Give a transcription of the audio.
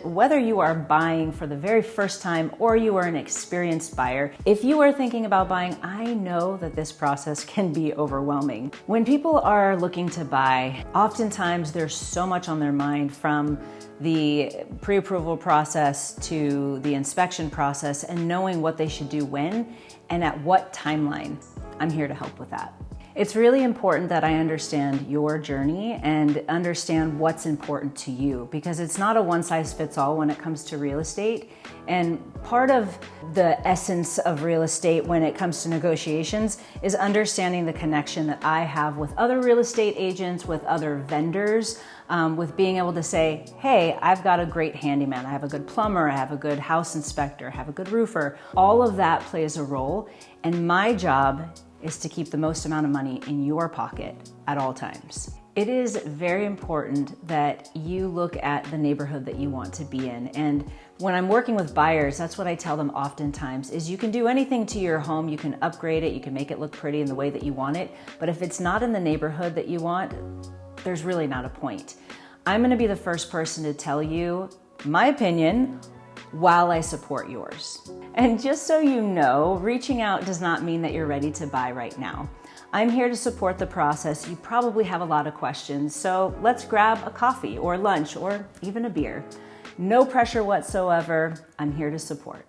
Whether you are buying for the very first time or you are an experienced buyer, if you are thinking about buying, I know that this process can be overwhelming. When people are looking to buy, oftentimes there's so much on their mind, from the pre-approval process to the inspection process, and knowing what they should do when and at what timeline. I'm here to help with that. It's really important that I understand your journey and understand what's important to you, because it's not a one-size-fits-all when it comes to real estate. And part of the essence of real estate when it comes to negotiations is understanding the connection that I have with other real estate agents, with other vendors, with being able to say, hey, I've got a great handyman, I have a good plumber, I have a good house inspector, I have a good roofer. All of that plays a role, and my job is to keep the most amount of money in your pocket at all times. It is very important that you look at the neighborhood that you want to be in. And when I'm working with buyers, that's what I tell them oftentimes, is you can do anything to your home, you can upgrade it, you can make it look pretty in the way that you want it, but if it's not in the neighborhood that you want, there's really not a point. I'm gonna be the first person to tell you my opinion while I support yours. And just so you know, reaching out does not mean that you're ready to buy right now. I'm here to support the process. You probably have a lot of questions, so let's grab a coffee or lunch or even a beer. No pressure whatsoever. I'm here to support.